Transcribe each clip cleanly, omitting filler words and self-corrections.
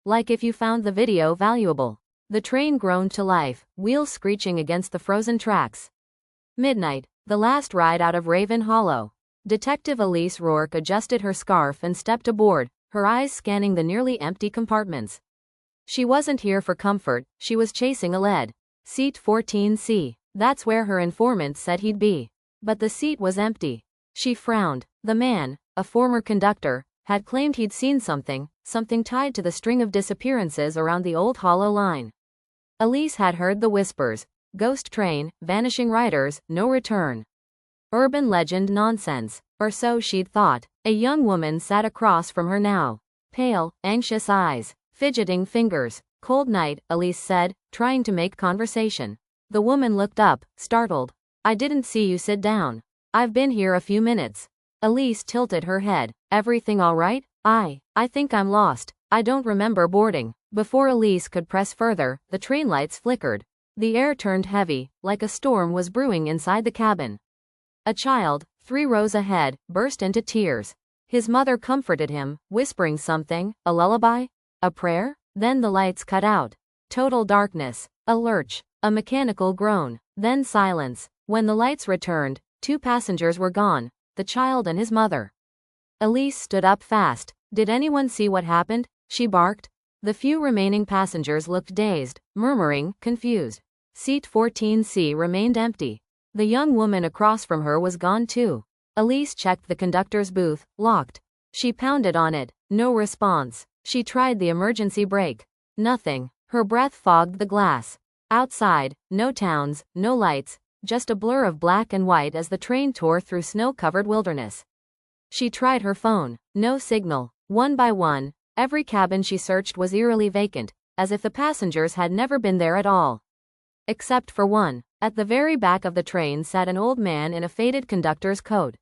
Like if you found the video valuable. The train groaned to life, wheels screeching against the frozen tracks. Midnight, the last ride out of Raven Hollow. Detective Elise Rourke adjusted her scarf and stepped aboard, her eyes scanning the nearly empty compartments. She wasn't here for comfort, she was chasing a lead. Seat 14C. That's where her informant said he'd be. But the seat was empty. She frowned. The man, a former conductor, had claimed he'd seen something tied to the string of disappearances around the old Hollow line. Elise had heard the whispers. Ghost train, vanishing riders, no return. Urban legend nonsense. Or so she'd thought. A young woman sat across from her now. Pale, anxious eyes, fidgeting fingers. Cold night, Elise said, trying to make conversation. The woman looked up, startled. I didn't see you sit down. I've been here a few minutes. Elise tilted her head. Everything all right? I think I'm lost. I don't remember boarding. Before Elise could press further, the train lights flickered. The air turned heavy, like a storm was brewing inside the cabin. A child, 3 rows ahead, burst into tears. His mother comforted him, whispering something, a lullaby? A prayer? Then the lights cut out. Total darkness. A lurch. A mechanical groan. Then silence. When the lights returned, 2 passengers were gone, the child and his mother. Elise stood up fast. Did anyone see what happened? She barked. The few remaining passengers looked dazed, murmuring, confused. Seat 14C remained empty. The young woman across from her was gone too. Elise checked the conductor's booth, locked. She pounded on it. No response. She tried the emergency brake. Nothing. Her breath fogged the glass. Outside, no towns, no lights, just a blur of black and white as the train tore through snow-covered wilderness. She tried her phone. No signal. One by one, every cabin she searched was eerily vacant, as if the passengers had never been there at all. Except for one. At the very back of the train sat an old man in a faded conductor's coat.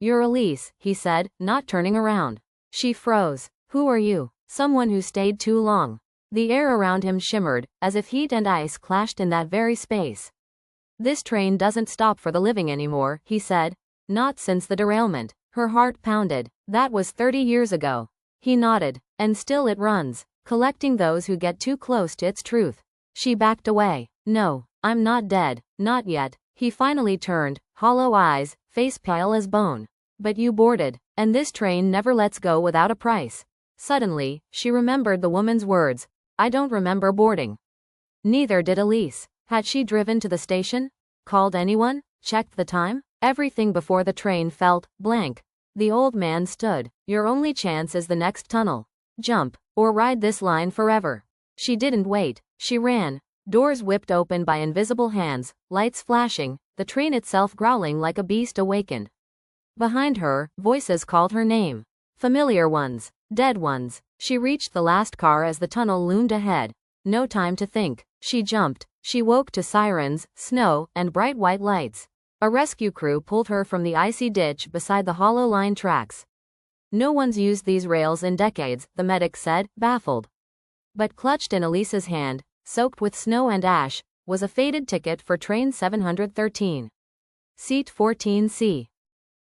You're Elise, he said, not turning around. She froze. Who are you? Someone who stayed too long. The air around him shimmered, as if heat and ice clashed in that very space. This train doesn't stop for the living anymore, he said. Not since the derailment. Her heart pounded. That was 30 years ago. He nodded. And still it runs, collecting those who get too close to its truth. She backed away. No, I'm not dead. Not yet. He finally turned, hollow eyes, face pale as bone. But you boarded, and this train never lets go without a price. Suddenly, she remembered the woman's words. I don't remember boarding. Neither did Elise. Had she driven to the station? Called anyone? Checked the time? Everything before the train felt blank. The old man stood. Your only chance is the next tunnel. Jump, or ride this line forever. She didn't wait. She ran. Doors whipped open by invisible hands, lights flashing, the train itself growling like a beast awakened. Behind her, voices called her name. Familiar ones. Dead ones. She reached the last car as the tunnel loomed ahead. No time to think. She jumped. She woke to sirens, snow, and bright white lights. A rescue crew pulled her from the icy ditch beside the Hollow Line tracks. No one's used these rails in decades, the medic said, baffled. But clutched in Elise's hand, soaked with snow and ash, was a faded ticket for train 713. Seat 14C.